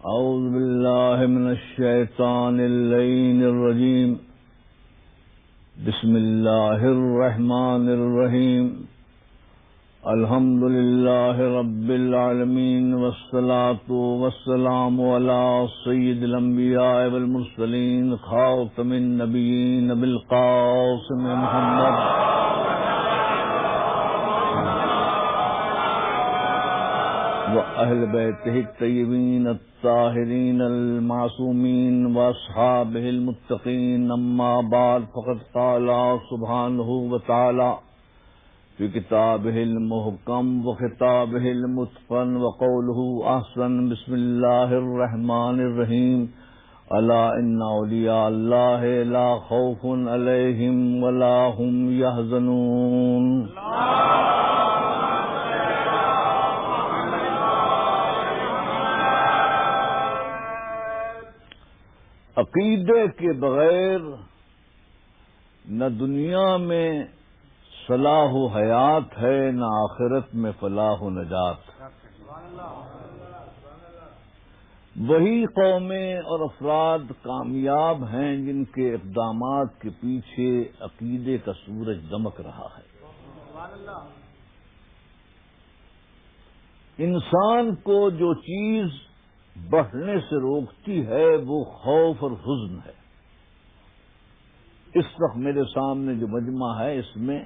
أعوذ بالله من الشيطان اللعين الرجيم. بسم الله الرحمن الرحيم. الحمد لله رب العالمين والصلاة والسلام على سيد الأنبياء والمرسلين خاتم النبيين بالقاسم محمد وأهل بيته الطيبين الطاهرين المعصومين وأصحابه المتقين. أما بعد فقد قال سبحانه وتعالى في كتابه المحكم وخطابه المتقن وقوله أحسن. بسم الله الرحمن الرحيم. ألا إن أولياء الله لا خوف عليهم ولا هم يحزنون. عقیدے کے بغیر نہ دنیا میں صلاح و حیات ہے، نہ آخرت میں فلاح و نجات. وہی قومیں اور افراد کامیاب ہیں جن کے اقدامات کے پیچھے عقیدے کا سورج دمک رہا ہے. انسان کو جو چیز بڑھنے سے روکتی ہے وہ خوف اور حزن ہے. اس وقت میرے سامنے جو مجمع ہے اس میں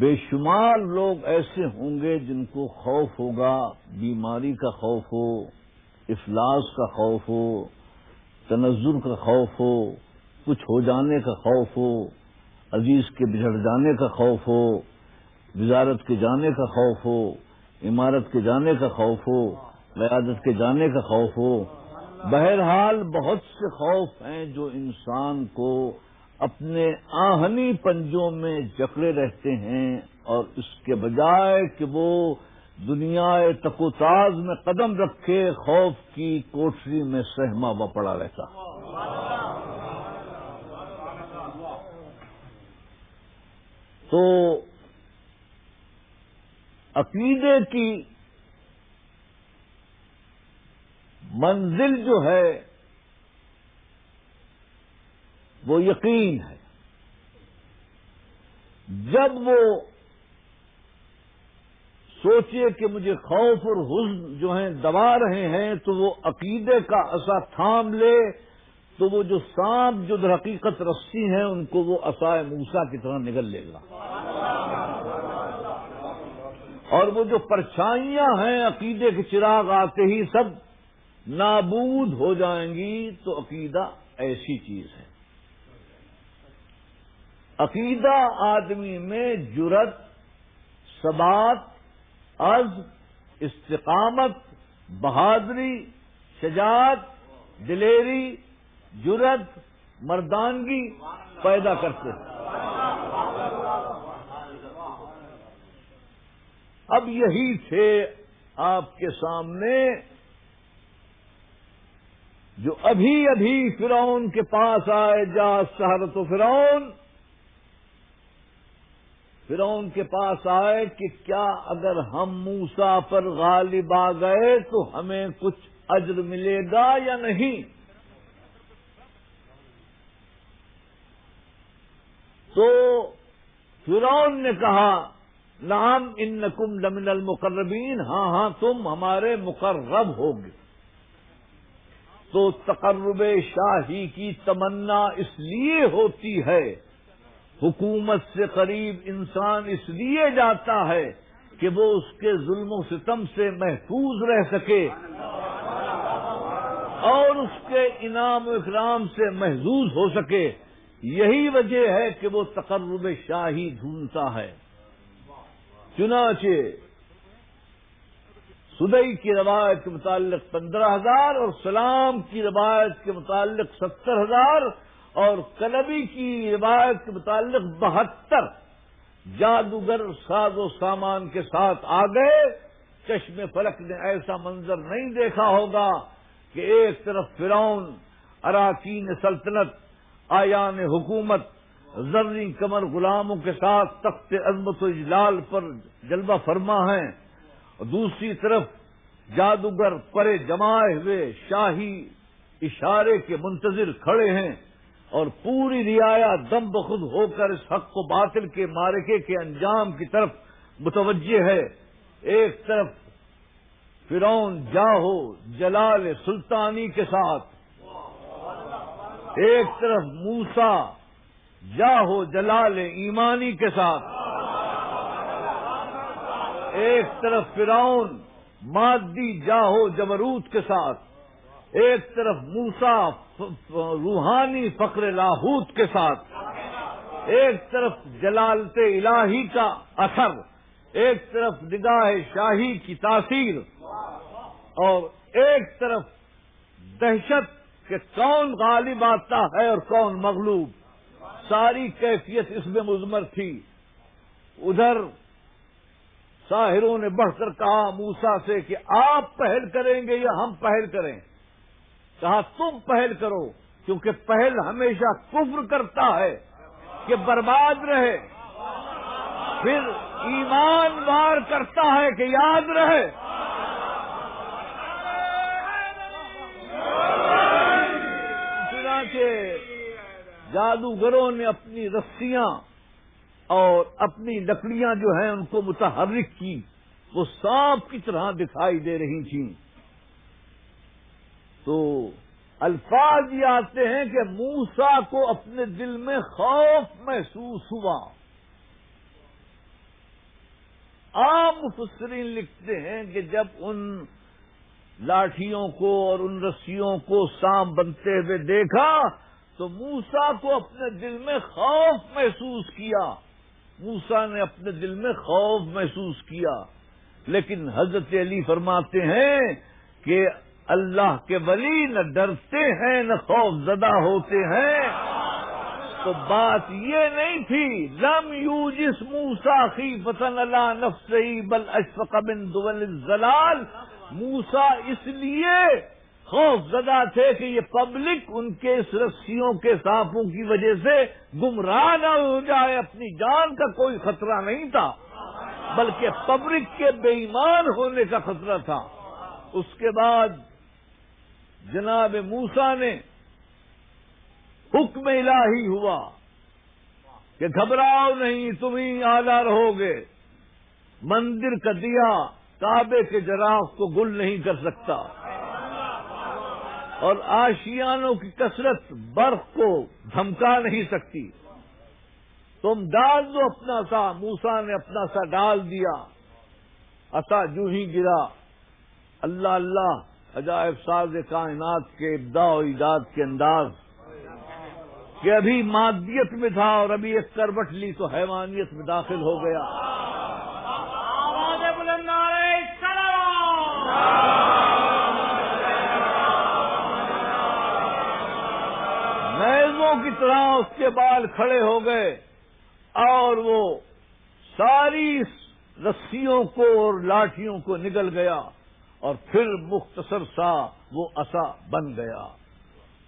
بے شمار لوگ ایسے ہوں گے جن کو خوف ہوگا، بیماری کا خوف ہو، افلاس کا خوف ہو، تنزل کا خوف ہو، کچھ ہو جانے کا خوف ہو، عزیز کے بچھڑ جانے کا خوف ہو، وزارت کے جانے کا خوف ہو، عمارت کے جانے کا خوف ہو، قیادت کے جانے کا خوف ہو. بہرحال بہت سے خوف ہیں جو انسان کو اپنے آہنی پنجوں میں جکڑے رہتے ہیں، اور اس کے بجائے کہ وہ دنیا تک و تاز میں قدم رکھے، خوف کی کوٹری میں سہما ہوا پڑا رہتا. تو عقیدے کی منزل جو ہے وہ یقین ہے. جب وہ سوچے کہ مجھے خوف اور حزن جو ہیں دبا رہے ہیں تو وہ عقیدے کا عصا تھام لے، تو وہ جو سانپ جو در حقیقت رسی ہیں ان کو وہ عصائے موسیٰ کی طرح نگل لے گا، اور وہ جو پرچھائیاں ہیں عقیدے کے چراغ آتے ہی سب نابود ہو جائیں گی. تو عقیدہ ایسی چیز ہے. عقیدہ آدمی میں جرأت، ثبات، عزم، استقامت، بہادری، شجاعت، دلیری، جرأت، مردانگی پیدا کرتے ہیں. اب یہی تھے آپ کے سامنے جو ابھی فرعون کے پاس آئے. جا سحرۃ فرعون کے پاس آئے کہ کیا اگر ہم موسیٰ پر غالب آ گئے تو ہمیں کچھ اجر ملے گا یا نہیں؟ تو فرعون نے کہا نعم انکم لمن المقربین، ہاں تم ہمارے مقرب ہوگے. تو تقرب شاہی کی تمنا اس لیے ہوتی ہے، حکومت سے قریب انسان اس لیے جاتا ہے کہ وہ اس کے ظلم و ستم سے محفوظ رہ سکے اور اس کے انعام و اکرام سے محظوظ ہو سکے. یہی وجہ ہے کہ وہ تقرب شاہی ڈھونڈتا ہے. چنانچہ سدئی کی روایت کے متعلق 15,000 اور سلام کی روایت کے متعلق 70,000 اور کلبی کی روایت کے متعلق 72 جادوگر ساز و سامان کے ساتھ آ گئے. چشم فلک نے ایسا منظر نہیں دیکھا ہوگا کہ ایک طرف فرعون اراکین سلطنت، آیان حکومت، زرین کمر غلاموں کے ساتھ تخت عظمت و اجلال پر جلوہ فرما ہیں، اور دوسری طرف جادوگر پرے جمائے ہوئے شاہی اشارے کے منتظر کھڑے ہیں اور پوری رعایا دم بخود ہو کر اس حق و باطل کے معرکے کے انجام کی طرف متوجہ ہے۔ ایک طرف فرعون جاہو جلال سلطانی کے ساتھ، ایک طرف موسیٰ جاہو جلال ایمانی کے ساتھ، ایک طرف فرعون مادی جاہو جبروت کے ساتھ، ایک طرف موسیٰ روحانی فقر لاہوت کے ساتھ، ایک طرف جلالت الہی کا اثر، ایک طرف نگاہ شاہی کی تاثیر، اور ایک طرف دہشت کہ کون غالب آتا ہے اور کون مغلوب، ساری کیفیت اس میں مضمر تھی۔ ادھر ساحروں نے بڑھ کر کہا موسیٰ سے کہ آپ پہل کریں گے یا ہم پہل کریں؟ کہا تم پہل کرو، کیونکہ پہل ہمیشہ کفر کرتا ہے کہ برباد رہے، پھر ایمان وار کرتا ہے کہ یاد رہے۔ چنانچہ جادوگروں نے اپنی رسیاں اور اپنی لکڑیاں جو ہیں ان کو متحرک کی، وہ سانپ کی طرح دکھائی دے رہی تھیں۔ تو الفاظ یہ آتے ہیں کہ موسیٰ کو اپنے دل میں خوف محسوس ہوا۔ عام مفسرین لکھتے ہیں کہ جب ان لاٹھیوں کو اور ان رسیوں کو سانپ بنتے ہوئے دیکھا تو موسیٰ کو اپنے دل میں خوف محسوس کیا، موسیٰ نے اپنے دل میں خوف محسوس کیا۔ لیکن حضرت علی فرماتے ہیں کہ اللہ کے ولی نہ ڈرتے ہیں نہ خوف زدہ ہوتے ہیں۔ تو بات یہ نہیں تھی لم یوجس موسیٰ خیفۃ علی نفسہ بل اشفق من دول الزلال، موسیٰ اس لیے خوف زدہ تھے کہ یہ پبلک ان کے اس رسیوں کے سانپوں کی وجہ سے گمراہ نہ ہو جائے، اپنی جان کا کوئی خطرہ نہیں تھا بلکہ پبلک کے بے ایمان ہونے کا خطرہ تھا۔ اس کے بعد جناب موسیٰ نے حکم الہی ہوا کہ گھبراؤ نہیں، تم ہی اعلیٰ رہو گے، مندر کا دیا کعبے کے جراف کو گل نہیں کر سکتا، اور آشیانوں کی کثرت برف کو دھمکا نہیں سکتی، تم ڈال دو اپنا سا۔ موسیٰ نے اپنا سا ڈال دیا، عصا جو ہی گرا، اللہ اللہ عجائب ساز کائنات کے ابداع و ایجاد کے انداز کہ ابھی مادیت میں تھا اور ابھی ایک کروٹ لی تو حیوانیت میں داخل ہو گیا۔ نیزوں کی طرح اس کے بال کھڑے ہو گئے اور وہ ساری رسیوں کو اور لاٹھیوں کو نگل گیا اور پھر مختصر سا وہ عصا بن گیا۔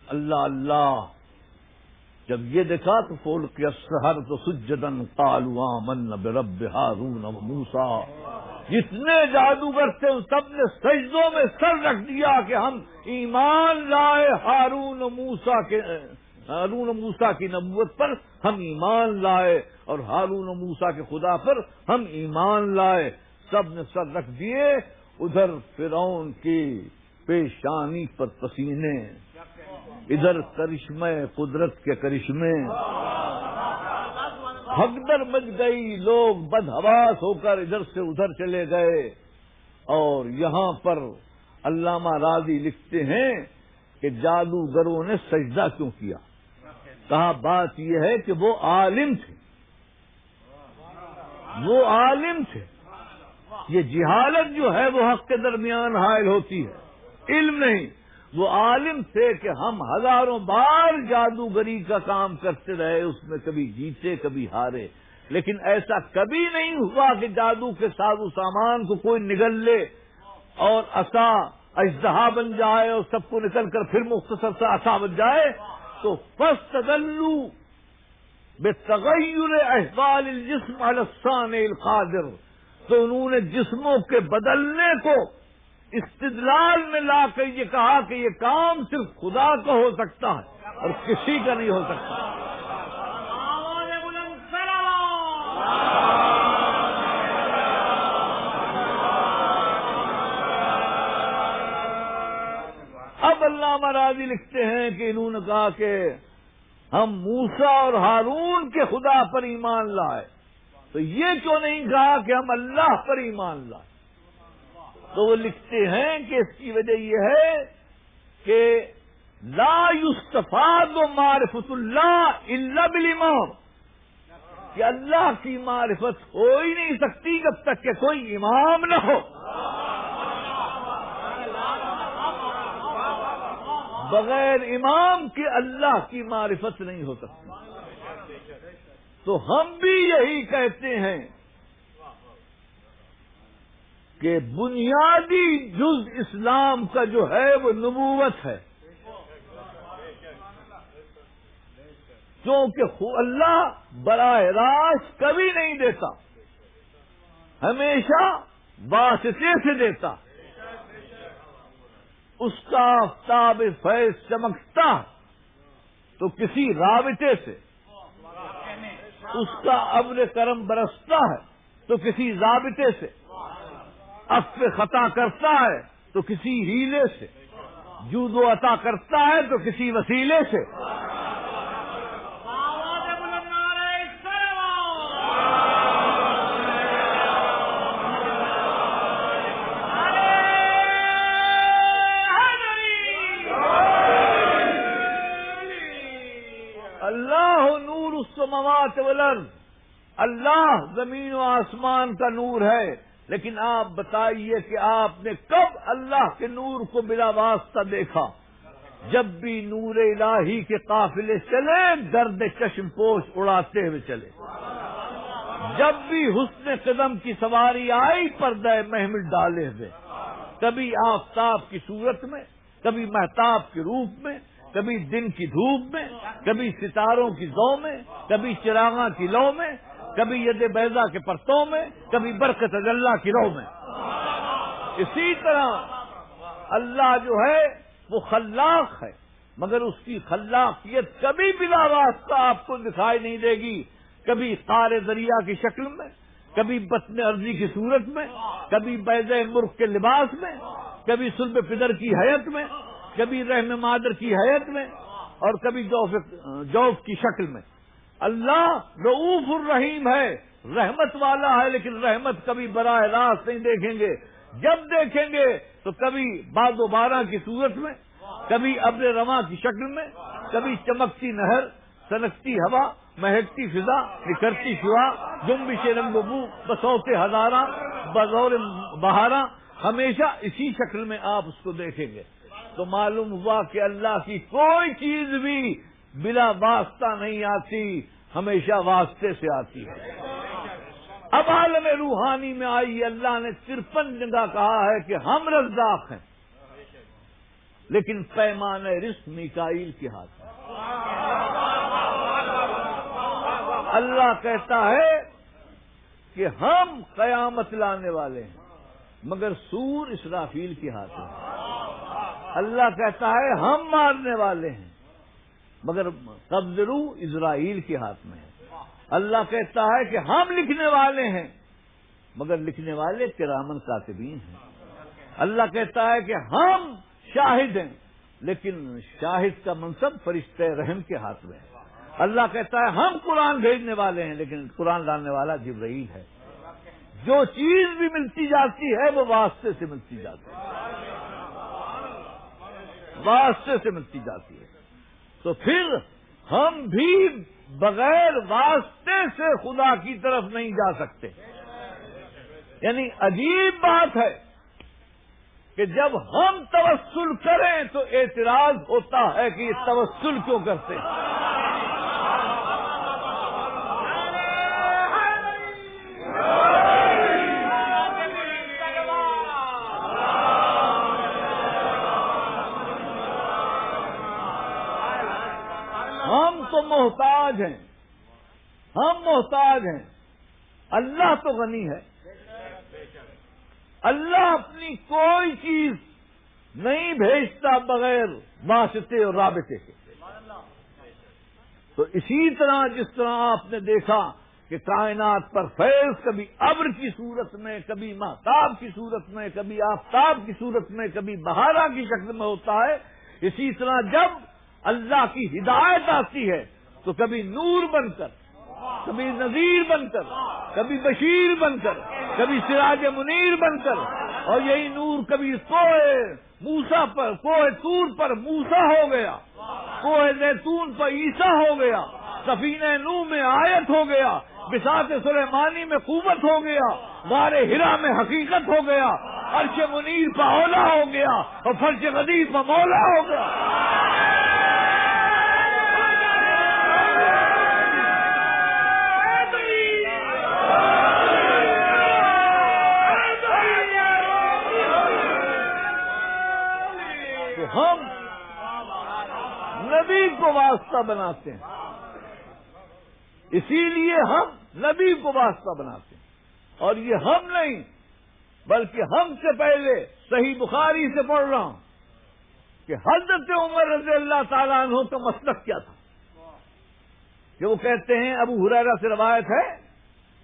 اللہ اللہ جب یہ دیکھا تو فولق السحرۃ سجدا قالوا آمنا برب ہارون و موسیٰ، جتنے جادوگر تھے ان سب نے سجدوں میں سر رکھ دیا کہ ہم ایمان لائے ہارون و موسیٰ کی نبوت پر ہم ایمان لائے، اور ہارون و موسیٰ کے خدا پر ہم ایمان لائے، سب نے سر رکھ دیے۔ ادھر فرعون کی پیشانی پر پسینے، ادھر کرشمہ قدرت کے کرشمے، بھگدڑ مچ گئی، لوگ بدحواس ہو کر ادھر سے ادھر چلے گئے۔ اور یہاں پر علامہ راضی لکھتے ہیں کہ جادوگروں نے سجدہ کیوں کیا؟ کہا بات یہ ہے کہ وہ عالم تھے، وہ عالم تھے۔ یہ جہالت جو ہے وہ حق کے درمیان حائل ہوتی ہے، علم نہیں۔ وہ عالم تھے کہ ہم ہزاروں بار جادوگری کا کام کرتے رہے، اس میں کبھی جیتے کبھی ہارے، لیکن ایسا کبھی نہیں ہوا کہ جادو کے ساز و سامان کو کوئی نگل لے اور عصا اژدہا بن جائے اور سب کو نکل کر پھر مختصر سا عصا بن جائے۔ تو فاستدلوا بتغیر احوال الجسم علی الصانع القادر، تو انہوں نے جسموں کے بدلنے کو استدلال میں لا کر یہ کہا کہ یہ کام صرف خدا کا ہو سکتا ہے اور کسی کا نہیں ہو سکتا. اب علامہ راضی لکھتے ہیں کہ انہوں نے کہا کہ ہم موسیٰ اور ہارون کے خدا پر ایمان لائے، تو یہ کیوں نہیں کہا کہ ہم اللہ پر ایمان لائے؟ تو وہ لکھتے ہیں کہ اس کی وجہ یہ ہے کہ لا یستفاد معرفت اللہ الا بالامام، کہ اللہ کی معرفت ہو ہی نہیں سکتی جب تک کہ کوئی امام نہ ہو. بغیر امام کے اللہ کی معرفت نہیں ہو سکتی. تو ہم بھی یہی کہتے ہیں کہ بنیادی جز اسلام کا جو ہے وہ نبوت ہے، کیونکہ اللہ براہ راست کبھی نہیں دیتا، ہمیشہ واسطے سے دیتا. اس کا آفتاب فیض چمکتا تو کسی رابطے سے، اس کا ابر کرم برستا ہے تو کسی رابطے سے، عفو خطا کرتا ہے تو کسی ہیلے سے، جود و عطا کرتا ہے تو کسی وسیلے سے. اللہ نور السماوات والارض، اللہ زمین و آسمان کا نور ہے. لیکن آپ بتائیے کہ آپ نے کب اللہ کے نور کو بلا واسطہ دیکھا؟ جب بھی نور الہی کے قافلے چلے درد چشم پوش اڑاتے ہوئے چلے، جب بھی حسن قدم کی سواری آئی پردہ محمل ڈالے ہوئے، کبھی آفتاب کی صورت میں، کبھی مہتاب کے روپ میں، کبھی دن کی دھوپ میں، کبھی ستاروں کی ضوء میں، کبھی چراغاں کی لو میں، کبھی ید بیضا کے پرتوں میں، کبھی برکت اللہ کی رو میں. اسی طرح اللہ جو ہے وہ خلاق ہے، مگر اس کی خلاقیت کبھی بلا واسطہ آپ کو دکھائی نہیں دے گی. کبھی قار دریا کی شکل میں، کبھی بطن ارضی کی صورت میں، کبھی بیضہ مرغ کے لباس میں، کبھی صلب پدر کی حیت میں، کبھی رحم مادر کی حیت میں، اور کبھی جوف کی شکل میں. اللہ رؤوف الرحیم ہے، رحمت والا ہے، لیکن رحمت کبھی براہ راست نہیں دیکھیں گے. جب دیکھیں گے تو کبھی باد و بارہ کی صورت میں، کبھی ابر رواں کی شکل میں، کبھی چمکتی نہر، سنکتی ہوا، مہکتی فضا، نکھرتی شعاع، جنبش رنگ و بو، بصوت ہزاراں، بزور بہاراں، ہمیشہ اسی شکل میں آپ اس کو دیکھیں گے. تو معلوم ہوا کہ اللہ کی کوئی چیز بھی بلا واسطہ نہیں آتی، ہمیشہ واسطے سے آتی ہے. اب عالم روحانی میں آئی، اللہ نے 53 جگہ کہا ہے کہ ہم رزاق ہیں، لیکن پیمانہ رزق میکائیل کے ہاتھ میں. اللہ کہتا ہے کہ ہم قیامت لانے والے ہیں، مگر سور اسرافیل کے ہاتھ میں. اللہ کہتا ہے ہم مارنے والے ہیں، مگر قبض روح اسرائیل کے ہاتھ میں ہے. اللہ کہتا ہے کہ ہم لکھنے والے ہیں، مگر لکھنے والے کرامن کاتبین ہیں. اللہ کہتا ہے کہ ہم شاہد ہیں، لیکن شاہد کا منصب فرشتہ رحم کے ہاتھ میں ہے. اللہ کہتا ہے ہم قرآن بھیجنے والے ہیں، لیکن قرآن لانے والا جبرائیل ہے. جو چیز بھی ملتی جاتی ہے وہ واسطے سے ملتی جاتی ہے، واسطے سے ملتی جاتی ہے. تو پھر ہم بھی بغیر واسطے سے خدا کی طرف نہیں جا سکتے. یعنی عجیب بات ہے کہ جب ہم توسل کریں تو اعتراض ہوتا ہے کہ یہ توسل کیوں کرتے ہیں. ہم تو محتاج ہیں، ہم محتاج ہیں، اللہ تو غنی ہے. اللہ اپنی کوئی چیز نہیں بھیجتا بغیر واسطے اور رابطے کے. تو اسی طرح جس طرح آپ نے دیکھا کہ کائنات پر فیض کبھی ابر کی صورت میں، کبھی مہتاب کی صورت میں، کبھی آفتاب کی صورت میں، کبھی بہارا کی شکل میں ہوتا ہے، اسی طرح جب اللہ کی ہدایت آتی ہے تو کبھی نور بن کر، کبھی نذیر بن کر، کبھی بشیر بن کر، کبھی سراج منیر بن کر، اور یہی نور کبھی موسیٰ پر، کوہ طور پر موسیٰ ہو گیا، کوہ زیتون پر عیسیٰ ہو گیا، سفینہ نوح میں آیت ہو گیا، بساط سلیمانی میں قوت ہو گیا، غار ہرا میں حقیقت ہو گیا، عرش منیر پر اولا ہو گیا، اور فرش غدیر پر مولا ہو گیا. تو ہم نبی کو واسطہ بناتے ہیں، اسی لیے ہم نبی کو واسطہ بناتے ہیں. اور یہ ہم نہیں بلکہ ہم سے پہلے صحیح بخاری سے پڑھ رہا ہوں کہ حضرت عمر رضی اللہ تعالیٰ عنہ کا مسلک کیا تھا، کہ وہ کہتے ہیں، ابو ہریرہ سے روایت ہے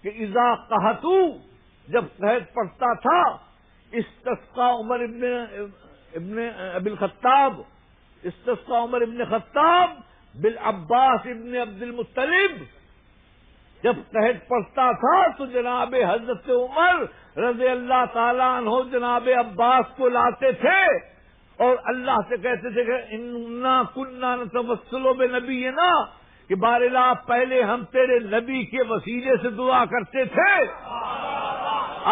کہ اذا قحطوا، جب قحط پڑتا تھا، استسقى عمر ابن ابی الخطاب، استسقى عمر ابن خطاب بالعباس ابن عبد المطلب. جب قحط پڑتا تھا تو جناب حضرت عمر رضی اللہ تعالیٰ عنہ جناب عباس کو لاتے تھے اور اللہ سے کہتے تھے کہ انا كنا نتوسل بنبینا، کہ بار اللہ پہلے ہم تیرے نبی کے وسیلے سے دعا کرتے تھے،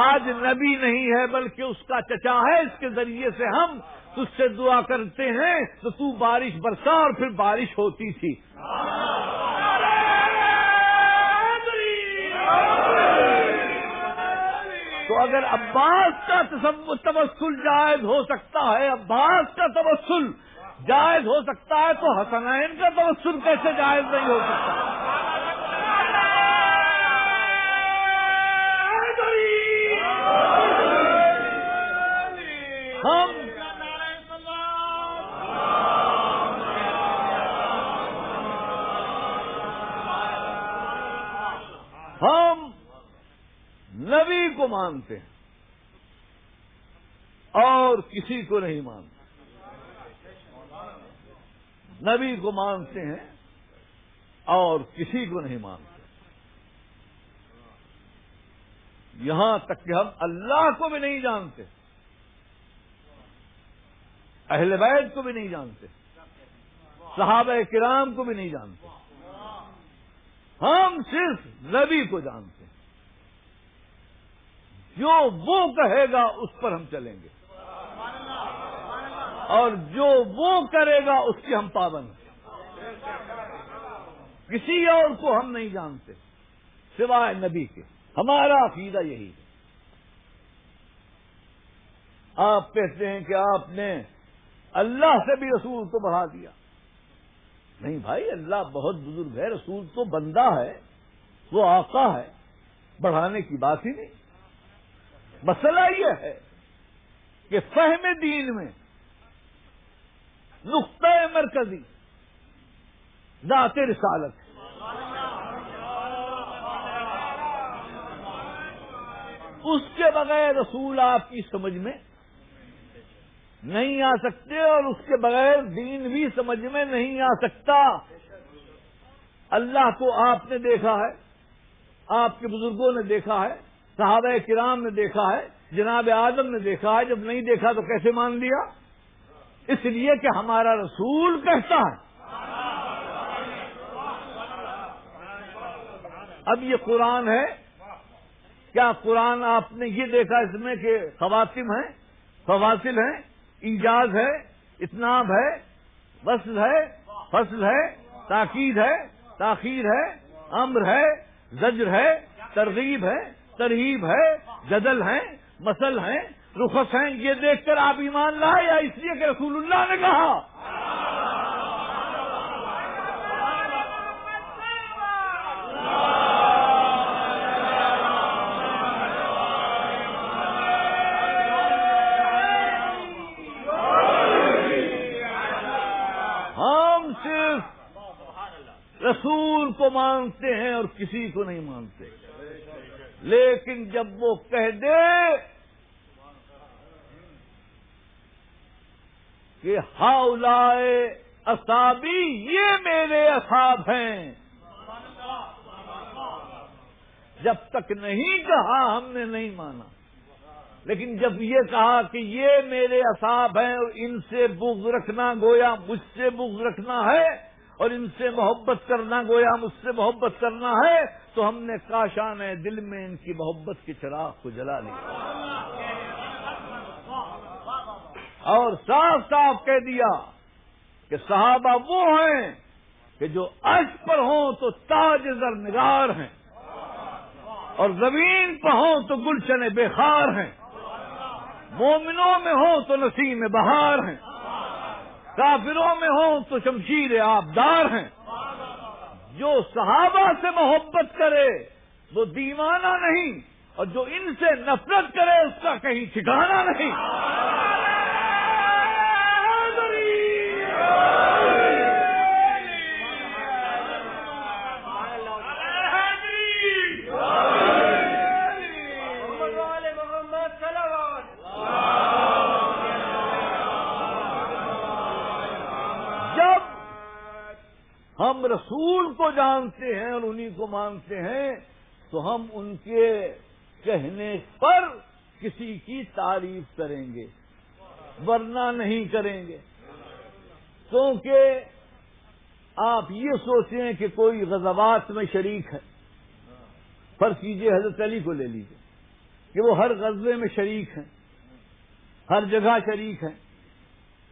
آج نبی نہیں ہے بلکہ اس کا چچا ہے، اس کے ذریعے سے ہم تجھ سے دعا کرتے ہیں تو تو بارش برسا، اور پھر بارش ہوتی تھی. تو اگر عباس کا توسل جائز ہو سکتا ہے، عباس کا توسل جائز ہو سکتا ہے، تو حسنین کا توسل کیسے جائز نہیں ہو سکتا؟ ہم نبی کو مانتے ہیں اور کسی کو نہیں مانتے. نبی کو مانتے ہیں اور کسی کو نہیں مانتے. یہاں تک کہ ہم اللہ کو بھی نہیں جانتے، اہل بیت کو بھی نہیں جانتے، صحابہ کرام کو بھی نہیں جانتے. ہم صرف نبی کو جانتے ہیں. جو وہ کہے گا اس پر ہم چلیں گے، اور جو وہ کرے گا اس کے ہم پابند ہیں. کسی اور کو ہم نہیں جانتے سوائے نبی کے. ہمارا عقیدہ یہی ہے. آپ کہتے ہیں کہ آپ نے اللہ سے بھی رسول تو بڑھا دیا. نہیں بھائی، اللہ بہت بزرگ ہے، رسول تو بندہ ہے، وہ آقا ہے، بڑھانے کی بات ہی نہیں. مسئلہ یہ ہے کہ فہم دین میں نقطہ مرکزی ذات رسالت ہے. اس کے بغیر رسول آپ کی سمجھ میں نہیں آ سکتے، اور اس کے بغیر دین بھی سمجھ میں نہیں آ سکتا. اللہ کو آپ نے دیکھا ہے، آپ کے بزرگوں نے دیکھا ہے، صحابہ کرام نے دیکھا ہے، جناب آدم نے دیکھا ہے. جب نہیں دیکھا تو کیسے مان لیا؟ اس لیے کہ ہمارا رسول کہتا ہے. اب یہ قرآن ہے، کیا قرآن آپ نے یہ دیکھا اس میں کہ خواتم ہیں، فواصل ہیں، ایجاز ہے، اتناب ہے، وصل ہے، فصل ہے، تاکید ہے، تاخیر ہے، امر ہے، زجر ہے، ترغیب ہے، ترہیب ہے، جدل ہیں، مثل ہیں، رخص ہیں. یہ دیکھ کر آپ ایمان لائے یا اس لیے کہ رسول اللہ نے کہا؟ کو مانتے ہیں اور کسی کو نہیں مانتے، لیکن جب وہ کہہ دے کہ ہؤلاء اصحابی، یہ میرے اصحاب ہیں، جب تک نہیں کہا ہم نے نہیں مانا، لیکن جب یہ کہا کہ یہ میرے اصحاب ہیں اور ان سے بغض رکھنا گویا مجھ سے بغض رکھنا ہے، اور ان سے محبت کرنا گویا مجھ سے محبت کرنا ہے، تو ہم نے کاشان دل میں ان کی محبت کے چراغ کو جلا لیا اور صاف صاف کہہ دیا کہ صحابہ وہ ہیں کہ جو عرش پر ہوں تو تاج زر نگار ہیں، اور زمین پر ہوں تو گلشن بے خار ہیں، مومنوں میں ہوں تو نسیم بہار ہیں، کافروں میں ہوں تو شمشیر آبدار ہیں۔ جو صحابہ سے محبت کرے وہ دیوانہ نہیں، اور جو ان سے نفرت کرے اس کا کہیں ٹھکانہ نہیں۔ ہم رسول کو جانتے ہیں اور انہی کو مانتے ہیں، تو ہم ان کے کہنے پر کسی کی تعریف کریں گے، ورنہ نہیں کریں گے۔ کیونکہ آپ یہ سوچیں کہ کوئی غزوات میں شریک ہے، فرض کیجئے حضرت علی کو لے لیجئے کہ وہ ہر غزوے میں شریک ہیں، ہر جگہ شریک ہیں،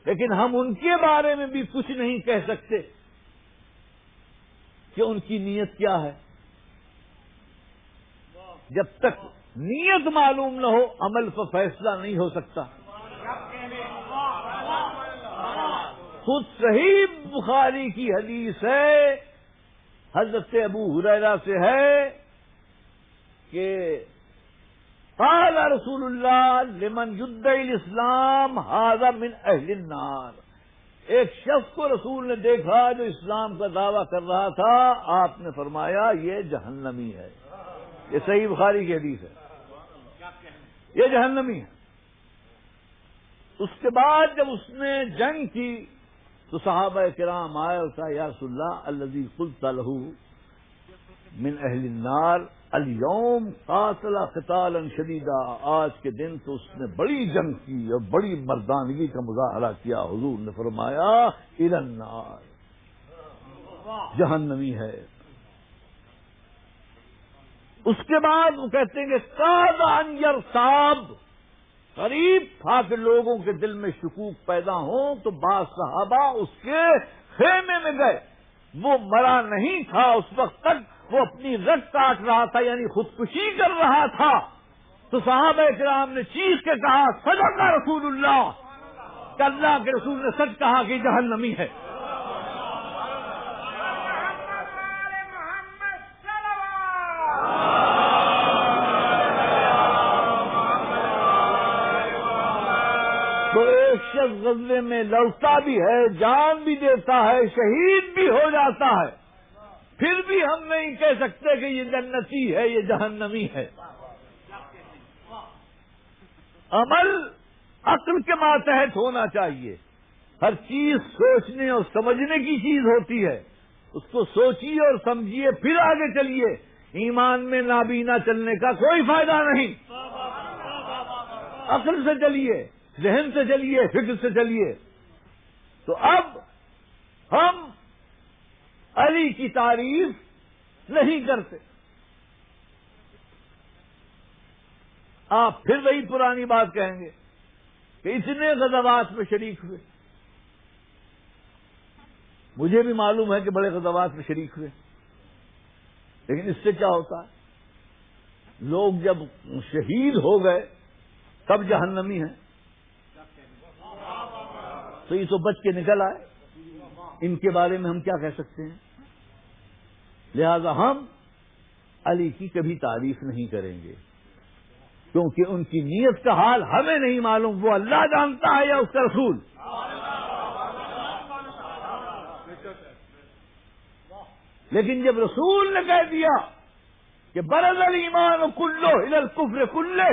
لیکن ہم ان کے بارے میں بھی کچھ نہیں کہہ سکتے کہ ان کی نیت کیا ہے۔ جب تک نیت معلوم نہ ہو عمل پر فیصلہ نہیں ہو سکتا۔ خود صحیح بخاری کی حدیث ہے، حضرت ابو ہریرہ سے ہے کہ قال رسول اللہ لمن يدعي الاسلام هذا من اہل النار۔ ایک شخص کو رسول نے دیکھا جو اسلام کا دعویٰ کر رہا تھا، آپ نے فرمایا یہ جہنمی ہے۔ یہ صحیح بخاری کی حدیث ہے، یہ جہنمی ہے۔ اس کے بعد جب اس نے جنگ کی تو صحابہ کرام آئے اور کہا یا رسول اللہ الذی قلت له من اہل النار اليوم قاتل قتالا شدیدا، آج کے دن تو اس نے بڑی جنگ کی اور بڑی مردانگی کا مظاہرہ کیا۔ حضور نے فرمایا الی النار، جہنمی ہے۔ اس کے بعد وہ کہتے ہیں کہ کاد ان یرتاب، قریب تھا کہ لوگوں کے دل میں شکوک پیدا ہوں، تو بعض صحابہ اس کے خیمے میں گئے۔ وہ مرا نہیں تھا اس وقت تک، وہ اپنی رگ کاٹ رہا تھا، یعنی خودکشی کر رہا تھا۔ تو صحابہ کرام نے چیخ کے کہا صدق رسول اللہ، کہ اللہ کے رسول نے سچ کہا کہ جہنمی ہے۔ تو ایک شخص غزوے میں لڑتا بھی ہے، جان بھی دیتا ہے، شہید بھی ہو جاتا ہے، پھر بھی ہم نہیں کہہ سکتے کہ یہ جنتی ہے، یہ جہنمی ہے۔ عمل عقل کے ماتحت ہونا چاہیے۔ ہر چیز سوچنے اور سمجھنے کی چیز ہوتی ہے، اس کو سوچیے اور سمجھیے پھر آگے چلیے۔ ایمان میں نابینا چلنے کا کوئی فائدہ نہیں۔ عقل سے چلیے، ذہن سے چلیے، فکر سے چلیے۔ تو اب ہم علی کی تعریف نہیں کرتے۔ آپ پھر وہی پرانی بات کہیں گے کہ اتنے غزوات میں شریک ہوئے۔ مجھے بھی معلوم ہے کہ بڑے غزوات میں شریک ہوئے، لیکن اس سے کیا ہوتا ہے؟ لوگ جب شہید ہو گئے تب جہنمی ہیں، تو یہ تو بچ کے نکل آئے، ان کے بارے میں ہم کیا کہہ سکتے ہیں؟ لہذا ہم علی کی کبھی تعریف نہیں کریں گے، کیونکہ ان کی نیت کا حال ہمیں نہیں معلوم، وہ اللہ جانتا ہے یا اس کا رسول۔ لیکن جب رسول نے کہہ دیا کہ برز الایمان کلہ الی الکفر کلہ،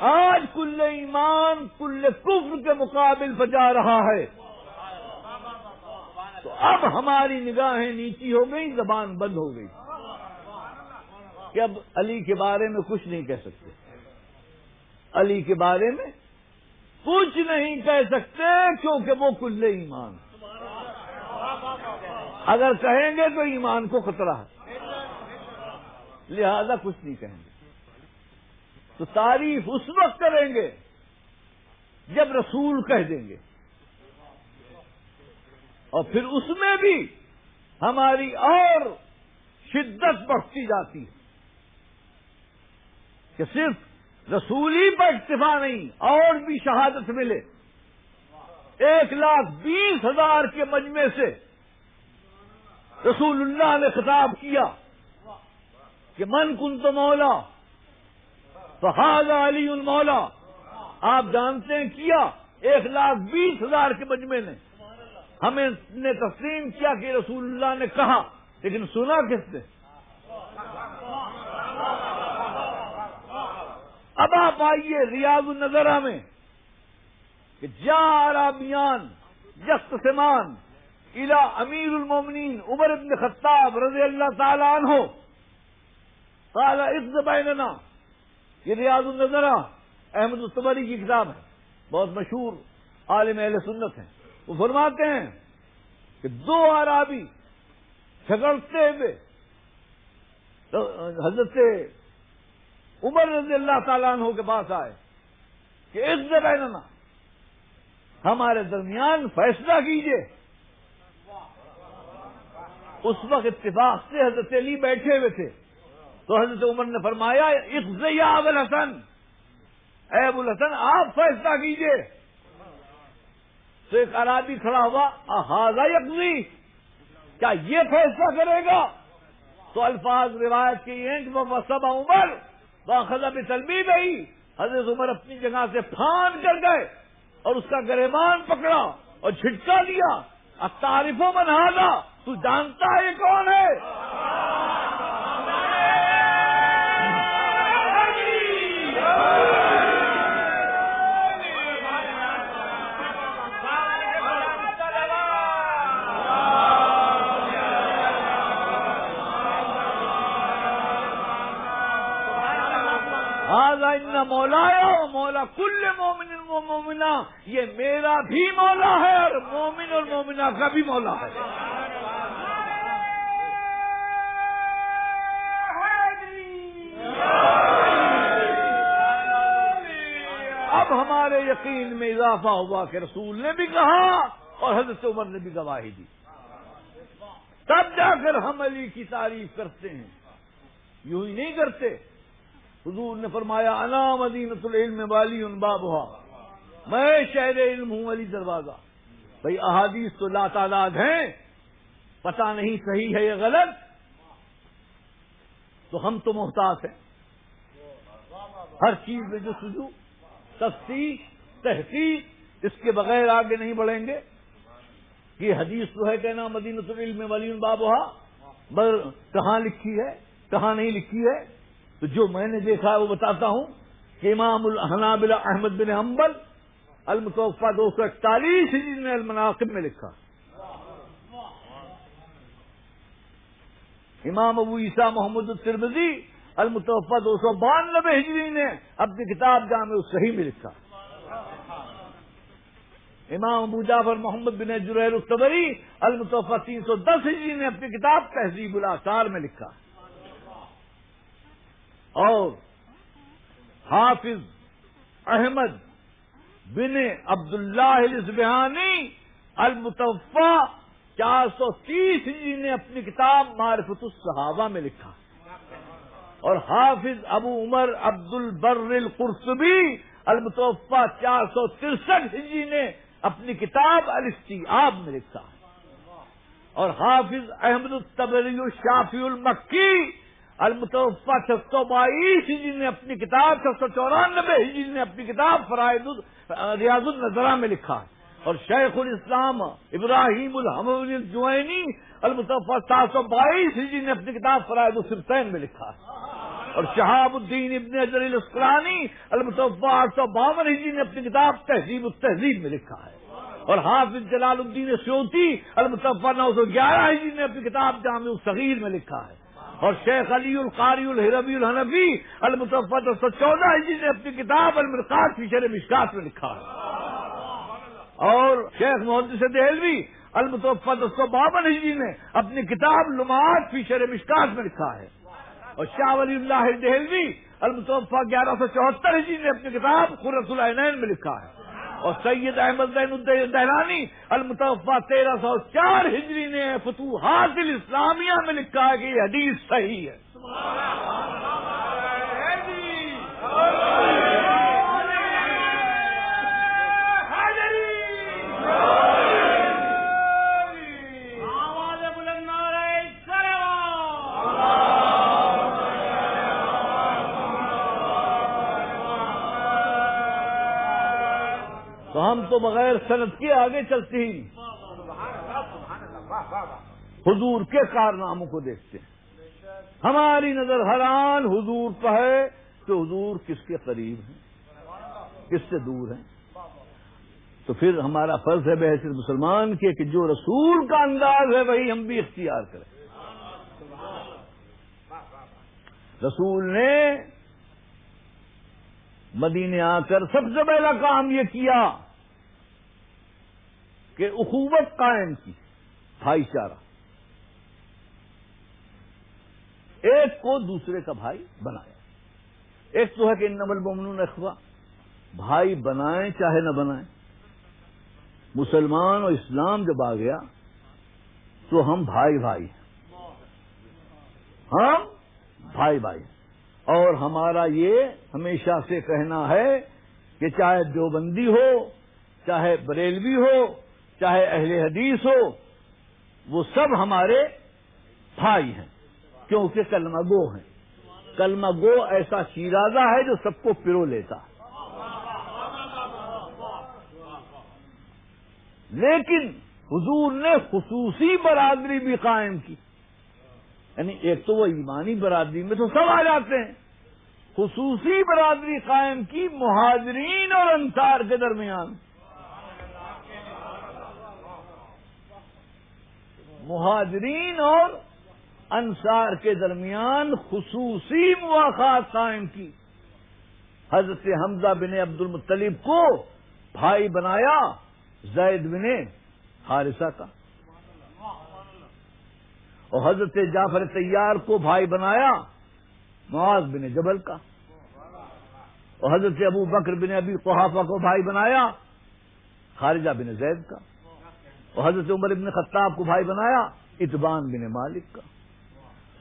آج کل ایمان کل کفر کے مقابل پہ جا رہا ہے، تو اب ہماری نگاہیں نیچی ہو گئی، زبان بند ہو گئی کہ اب علی کے بارے میں کچھ نہیں کہہ سکتے، علی کے بارے میں کچھ نہیں کہہ سکتے کیونکہ وہ کل ایمان، اگر کہیں گے تو ایمان کو خطرہ ہے، لہذا کچھ نہیں کہیں گے۔ تو تعریف اس وقت کریں گے جب رسول کہہ دیں گے، اور پھر اس میں بھی ہماری اور شدت بڑھتی جاتی ہے کہ صرف رسول ہی پر اکتفا نہیں، اور بھی شہادت ملے۔ 1,20,000 کے مجمع سے رسول اللہ نے خطاب کیا کہ من کنت مولا فہذا علی المولا، آپ جانتے ہیں کیا 1,20,000 کے مجمع نے ہمیں نے تسلیم کیا کہ رسول اللہ نے کہا، لیکن سنا کس نے؟ اب آپ آئیے ریاض النظرہ میں کہ جا عربیان یختصمان الی امیر المومنین عمر بن خطاب رضی اللہ تعالی عنہ قال اقض بیننا، یہ ریاض النظرہ احمد الطبری کی کتاب ہے، بہت مشہور عالم اہل سنت ہیں۔ وہ فرماتے ہیں کہ 2 اعرابی جھگڑتے ہوئے حضرت عمر رضی اللہ تعالیٰ عنہ کے پاس آئے کہ اقض بیننا، ہمارے درمیان فیصلہ کیجئے۔ اس وقت اتفاق سے حضرت علی بیٹھے ہوئے تھے، تو حضرت عمر نے فرمایا اقض یا ابو الحسن، اے ابو الحسن آپ فیصلہ کیجئے۔ تو ایک اعرابی کھڑا ہوا، اہذا یقضی، کیا یہ فیصلہ کرے گا؟ تو الفاظ روایت کے یہ ہیں کہ وَصَبَ عمر وَأَخَذَ بِتَلْبِيبِهِ، حضرت عمر اپنی جگہ سے پھان کر گئے اور اس کا گریبان پکڑا اور جھٹکا دیا، اَتَعْرِفُ مَنْ هَذَا، تو جانتا ہے یہ کون ہے؟ ان مولایا و مولا کل مومن و مومنہ، یہ میرا بھی مولا ہے اور مومن اور مومنہ کا بھی مولا ہے۔ اب ہمارے یقین میں اضافہ ہوا کہ رسول نے بھی کہا اور حضرت عمر نے بھی گواہی دی، تب جا کر ہم علی کی تعریف کرتے ہیں، یوں ہی نہیں کرتے۔ حضور نے فرمایا انا مدینۃ العلم والی بابھا، میں شہر علم ہوں، علی دروازہ۔ بھئی احادیث تو لا تعداد ہیں، پتہ نہیں صحیح ہے یا غلط، تو ہم تو محتاط ہیں، ہر چیز میں جستجو، تفتیش، تحقیق، اس کے بغیر آگے نہیں بڑھیں گے۔ یہ حدیث تو ہے کہنا مدینۃ العلم والی بابھا، مگر کہاں لکھی ہے کہاں نہیں لکھی ہے؟ تو جو میں نے دیکھا ہے وہ بتاتا ہوں کہ امام الحنابلہ احمد بن حنبل المتوفى 241 ہجری نے المناقب میں لکھا، امام ابو عیسیٰ محمد الترمذی المتوفى 292 ہجری نے اپنی کتاب جامع الصحیح میں لکھا، امام ابو جعفر محمد بن جریر الطبری المتوفى 310 ہجری نے اپنی کتاب تہذیب الآثار میں لکھا، اور حافظ احمد بن عبداللہ الاصبہانی المتوفى 430 ہجری نے اپنی کتاب معرفت الصحابہ میں لکھا، اور حافظ ابو عمر عبد البر القرطبی المتوفى 463 ہجری نے اپنی کتاب الاستیعاب میں لکھا، اور حافظ احمد الطبری الشافعی المکی المتوفا 622 ہجری نے اپنی کتاب 694 ہجری نے اپنی کتاب ریاض النظرہ میں لکھا ہے، اور شیخ الاسلام ابراہیم الحموی الجوینی المتوفا 722 ہجری نے اپنی کتاب فرائض السبتین میں لکھا ہے، اور شہاب الدین ابن حجر العسقلانی المتوفا 852 ہجری نے اپنی کتاب تہذیب التہذیب میں لکھا ہے، اور حافظ جلال الدین سیوطی المتوفا 911 ہجری نے اپنی کتاب جامع الصغیر میں لکھا ہے، اور شیخ علی القاری الہروی الحنفی المتوفا 214 ہجری نے اپنی کتاب المرقات فی شرح مشکات میں لکھا ہے، اور شیخ محدث دہلوی المتوفا 252 ہجری نے اپنی کتاب لمعات فی شرح مشکات میں لکھا ہے، اور شاہ ولی اللہ دہلوی المتوفا 1174 ہجری نے اپنی کتاب قرۃ العینین میں لکھا ہے، اور سید احمد زین الدین دہلانی المتوفا 1304 ہجری نے فتوحات الاسلامیہ میں لکھا ہے کہ یہ حدیث صحیح ہے۔ تو ہم تو بغیر سند کے آگے چلتے ہی حضور کے کارناموں کو دیکھتے ہیں، ہماری نظر ہر آن حضور پر ہے کہ حضور کس کے قریب ہیں، کس سے دور ہیں، تو پھر ہمارا فرض ہے بحیثیت مسلمان کے کہ جو رسول کا انداز ہے وہی ہم بھی اختیار کریں۔ رسول نے مدینے آ کر سب سے پہلا کام یہ کیا کہ اخوت قائم کی، بھائی چارہ، ایک کو دوسرے کا بھائی بنایا۔ ایک تو ہے کہ انما المؤمنون اخوہ، بھائی بنائیں چاہے نہ بنائیں۔ مسلمان اور اسلام جب آ گیا تو ہم بھائی بھائی ہیں، ہم بھائی بھائی ہیں، اور ہمارا یہ ہمیشہ سے کہنا ہے کہ چاہے دیوبندی ہو، چاہے بریلوی ہو، چاہے اہل حدیث ہو، وہ سب ہمارے بھائی ہیں، کیونکہ کلمہ گو ہیں۔ کلمہ گو ایسا شیرازہ ہے جو سب کو پرو لیتا ہے۔ لیکن حضور نے خصوصی برادری بھی قائم کی، یعنی ایک تو وہ ایمانی برادری میں تو سب آ جاتے ہیں، خصوصی برادری قائم کی مہاجرین اور انصار کے درمیان۔ مہاجرین اور انصار کے درمیان خصوصی مواخات قائم کی۔ حضرت حمزہ بن عبد المطلب کو بھائی بنایا زید بن حارثہ کا، اور حضرت جعفر طیار کو بھائی بنایا معاذ بن جبل کا، اور حضرت ابو بکر بن ابی قحافہ کو بھائی بنایا خارجہ بن زید کا، اور حضرت عمر بن خطاب کو بھائی بنایا اتبان بن مالک کا،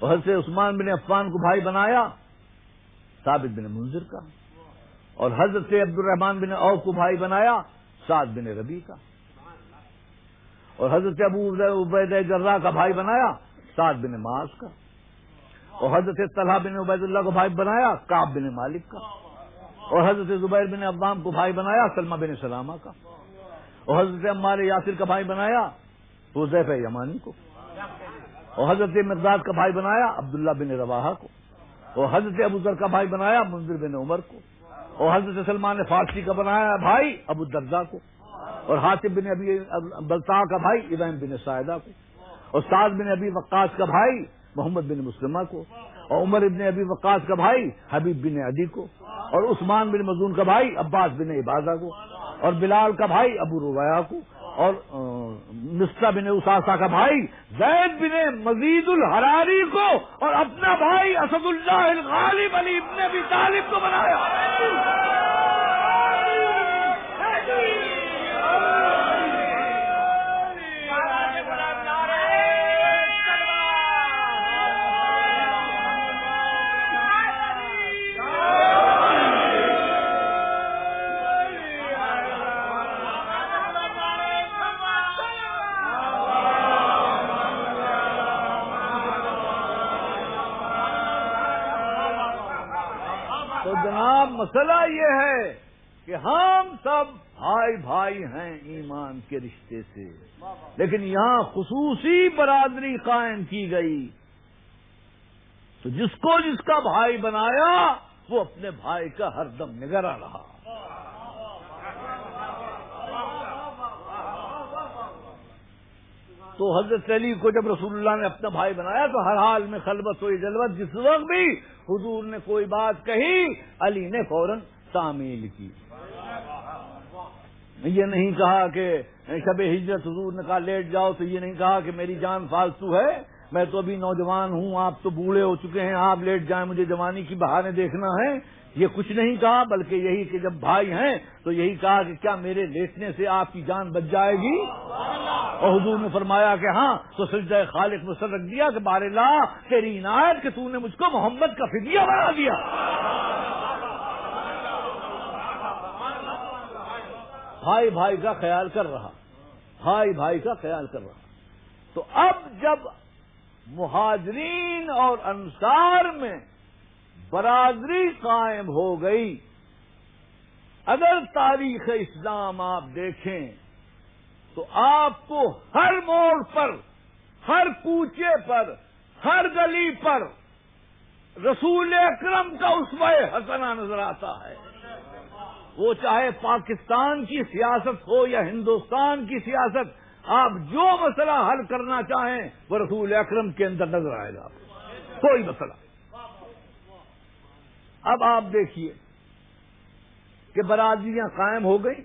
اور حضرت عثمان بن عفان کو بھائی بنایا ثابت بن منذر کا، اور حضرت عبد الرحمن بن عوف کو بھائی بنایا سعد بن ربیع کا، اور حضرت ابو عبیدہ جراح کا بھائی بنایا سعد بن معاذ کا، اور حضرت طلحہ بن عبید اللہ کو بھائی بنایا کعب بن مالک کا، اور حضرت زبیر بن عوام کو بھائی بنایا سلمہ بن سلامہ کا، اور حضرت عمار یاسر کا بھائی بنایا حذیفہ یمانی کو، اور حضرت مقداد کا بھائی بنایا عبداللہ بن رواحہ کو، اور حضرت ابو ذر کا بھائی بنایا منذر بن عمر کو، اور حضرت سلمان فارسی کا بنایا بھائی ابو الدرداء کو، اور حاتب بن ابی بلتع کا بھائی ابراہیم بن ساعدہ کو، اور سعد بن ابی وقاص کا بھائی محمد بن مسلمہ کو، اور عمر بن ابی وقاص کا بھائی حبیب بن عدی کو، اور عثمان بن مظعون کا بھائی عباس بن عبادہ کو، اور بلال کا بھائی ابو روایہ کو، اور مصطح بن اساسہ کا بھائی زید بن مزید الحراری کو، اور اپنا بھائی اسد اللہ الغالب علی ابن ابی طالب کو بنایا۔ جناب مسئلہ یہ ہے کہ ہم سب بھائی بھائی ہیں ایمان کے رشتے سے، لیکن یہاں خصوصی برادری قائم کی گئی، تو جس کو جس کا بھائی بنایا وہ اپنے بھائی کا ہر دم نگراں رہا۔ تو حضرت علی کو جب رسول اللہ نے اپنا بھائی بنایا تو ہر حال میں خلوت و جلوت، جس وقت بھی حضور نے کوئی بات کہی علی نے فوراً تعمیل کی۔ یہ نہیں کہا کہ شب ہجرت حضور نے کہا لیٹ جاؤ تو یہ نہیں کہا کہ میری جان فالتو ہے، میں تو ابھی نوجوان ہوں، آپ تو بوڑھے ہو چکے ہیں، آپ لیٹ جائیں، مجھے جوانی کی بہانے دیکھنا ہے، یہ کچھ نہیں کہا، بلکہ یہی کہ جب بھائی ہیں تو یہی کہا کہ کیا میرے لیٹنے سے آپ کی جان بچ جائے گی؟ اور حضور نے فرمایا کہ ہاں، تو سجدہ خالق میں سر رکھ دیا کہ بار اللہ تیری عنایت کہ تو نے مجھ کو محمد کا فدیہ بنا دیا۔ بھائی بھائی کا خیال کر رہا، بھائی بھائی کا خیال کر رہا۔ تو اب جب مہاجرین اور انصار میں برادری قائم ہو گئی، اگر تاریخ اسلام آپ دیکھیں تو آپ کو ہر موڑ پر، ہر کوچے پر، ہر گلی پر رسول اکرم کا اسوہ حسنہ نظر آتا ہے۔ وہ چاہے پاکستان کی سیاست ہو یا ہندوستان کی سیاست، آپ جو مسئلہ حل کرنا چاہیں وہ رسول اکرم کے اندر نظر آئے گا، کوئی مسئلہ۔ اب آپ دیکھیے کہ برادریاں قائم ہو گئی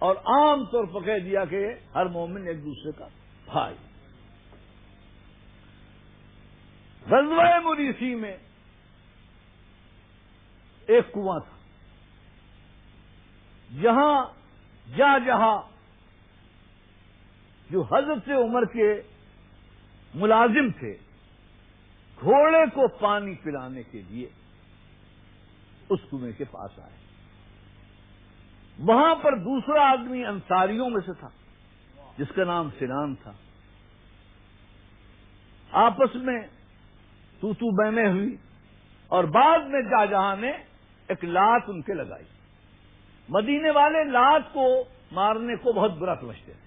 اور عام طور پر کہہ دیا کہ ہر مومن ایک دوسرے کا بھائی۔ غزوہ مریسی میں ایک کنواں تھا، جہاں جو حضرت عمر کے ملازم تھے گھوڑے کو پانی پلانے کے لیے اس کنویں کے پاس آئے، وہاں پر دوسرا آدمی انصاریوں میں سے تھا جس کا نام سنان تھا۔ آپس میں تو بہمیں ہوئی اور بعد میں جہاں نے ایک لات ان کے لگائی۔ مدینے والے لات کو مارنے کو بہت برا سمجھتے تھے،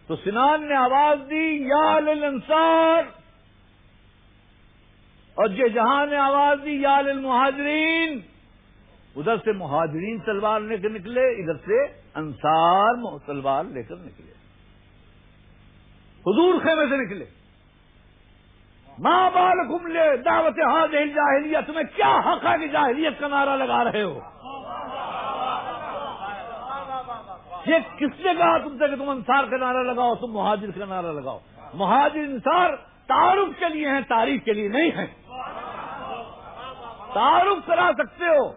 تو سنان نے آواز دی یا للانصار، اور جہاں نے آواز دی یا للمہاجرین۔ ادھر سے مہاجرین تلوار لے کر نکلے، ادھر سے انصار تلوار لے کر نکلے، حضور خیمے سے نکلے۔ ما بالکم لے دعوت ہذہ الجاہلیہ، تمہیں کیا حق ہے کہ جاہلیت کا نعرہ لگا رہے ہو؟ یہ کس نے کہا تم سے کہ تم انصار کا نعرہ لگاؤ، تم مہاجر کا نعرہ لگاؤ؟ مہاجر انصار تعارف کے لیے ہیں، تعریف کے لیے نہیں ہیں۔ تعارف کرا سکتے ہو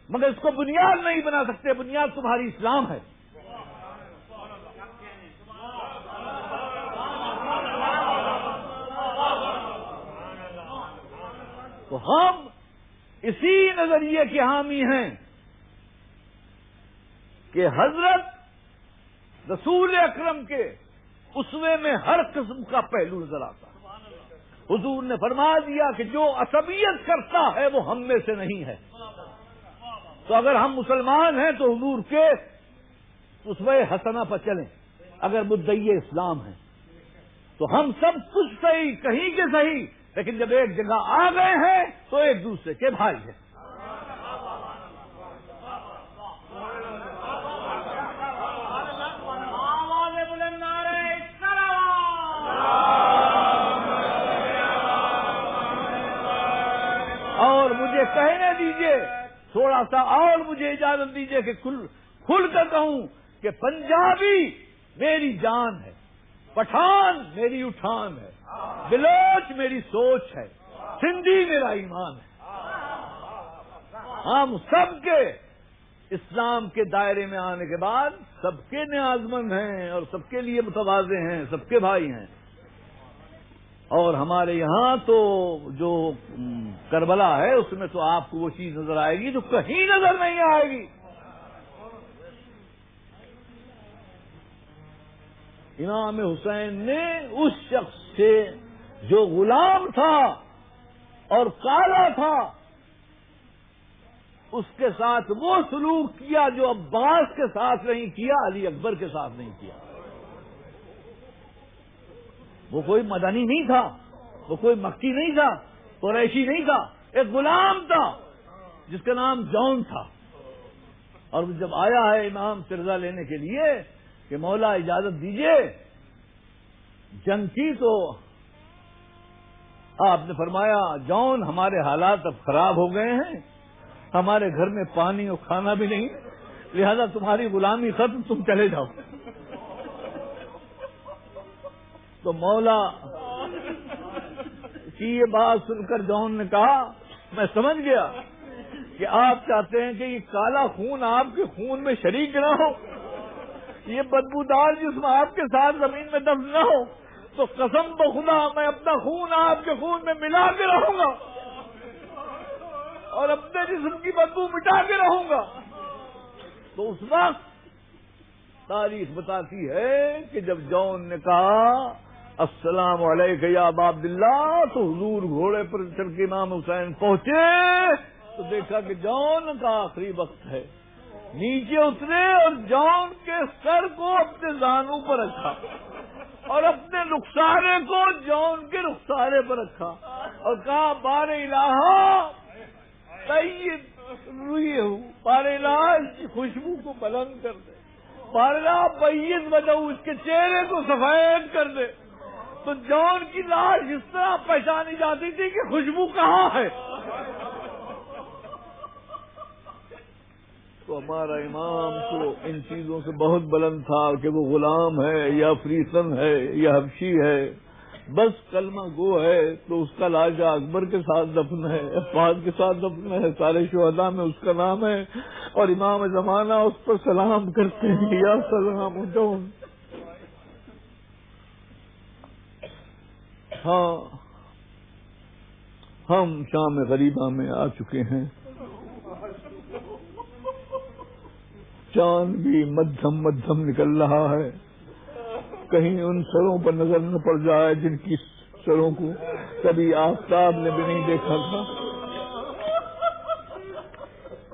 مگر اس کو بنیاد نہیں بنا سکتے، بنیاد تمہاری اسلام ہے۔ تو ہم اسی نظریے کے حامی ہیں کہ حضرت رسول اکرم کے اسوے میں ہر قسم کا پہلو نظر آتا ہے۔ حضور نے فرما دیا کہ جو عصبیت کرتا ہے وہ ہم میں سے نہیں ہے۔ تو اگر ہم مسلمان ہیں تو حضور کے اسوہ حسنہ پر چلیں، اگر مدعی اسلام ہیں تو ہم سب کچھ صحیح، کہیں کے صحیح، لیکن جب ایک جگہ آ گئے ہیں تو ایک دوسرے کے بھائی ہیں۔ اور مجھے کہنے دیجئے تھوڑا سا، اور مجھے اجازت دیجئے کہ کھل کر کہوں کہ پنجابی میری جان ہے، پٹھان میری اٹھان ہے، بلوچ میری سوچ ہے، سندھی میرا ایمان ہے۔ ہم سب کے اسلام کے دائرے میں آنے کے بعد سب کے نیازمند ہیں اور سب کے لیے متواضع ہیں، سب کے بھائی ہیں۔ اور ہمارے یہاں تو جو کربلا ہے اس میں تو آپ کو وہ چیز نظر آئے گی جو کہیں نظر نہیں آئے گی۔ امام حسین نے اس شخص سے جو غلام تھا اور کالا تھا اس کے ساتھ وہ سلوک کیا جو عباس کے ساتھ نہیں کیا، علی اکبر کے ساتھ نہیں کیا۔ وہ کوئی مدنی نہیں تھا، وہ کوئی مکی نہیں تھا، قریشی نہیں تھا، ایک غلام تھا جس کا نام جون تھا۔ اور جب آیا ہے امام سے رضا لینے کے لیے کہ مولا اجازت دیجیے جنگ کی، تو آپ نے فرمایا جون ہمارے حالات اب خراب ہو گئے ہیں، ہمارے گھر میں پانی اور کھانا بھی نہیں، لہذا تمہاری غلامی ختم، تم چلے جاؤ۔ تو مولا کی یہ بات سن کر جون نے کہا میں سمجھ گیا کہ آپ چاہتے ہیں کہ یہ کالا خون آپ کے خون میں شریک نہ ہو، یہ بدبودار جسم آپ کے ساتھ زمین میں دفن نہ ہو، تو قسم بخدا میں اپنا خون آپ کے خون میں ملا کے رہوں گا اور اپنے جسم کی بدبو مٹا کے رہوں گا۔ تو اس وقت تاریخ بتاتی ہے کہ جب جون نے کہا السلام علیکم یا ابا عبداللہ، تو حضور گھوڑے پر چڑھ کے امام حسین پہنچے تو دیکھا کہ جون کا آخری وقت ہے، نیچے اترے اور جون کے سر کو اپنے زانوں پر رکھا اور اپنے رخسارے کو جون کے رخسارے پر رکھا اور کہا بار الہ طیب روئی ہوں، بار الہ اس کی خوشبو کو بلند کر دے، بار الہ بیض وجہ اس کے چہرے کو سفید کر دے۔ تو جون کی لاش اس طرح پہچانی جاتی تھی کہ خوشبو کہاں ہے۔ تو ہمارا امام تو ان چیزوں سے بہت بلند تھا کہ وہ غلام ہے یا افریقن ہے یا حبشی ہے، بس کلمہ گو ہے تو اس کا لاجا اکبر کے ساتھ دفن ہے، عباس کے ساتھ دفن ہے، سارے شہداء میں اس کا نام ہے، اور امام زمانہ اس پر سلام کرتے ہیں یا سلام جون۔ ہاں ہم شام غریبہ میں آ چکے ہیں، چاند بھی مدھم مدھم نکل رہا ہے، کہیں ان سروں پر نظر نہ پڑ جائے جن کی سروں کو کبھی آفتاب نے بھی نہیں دیکھا تھا۔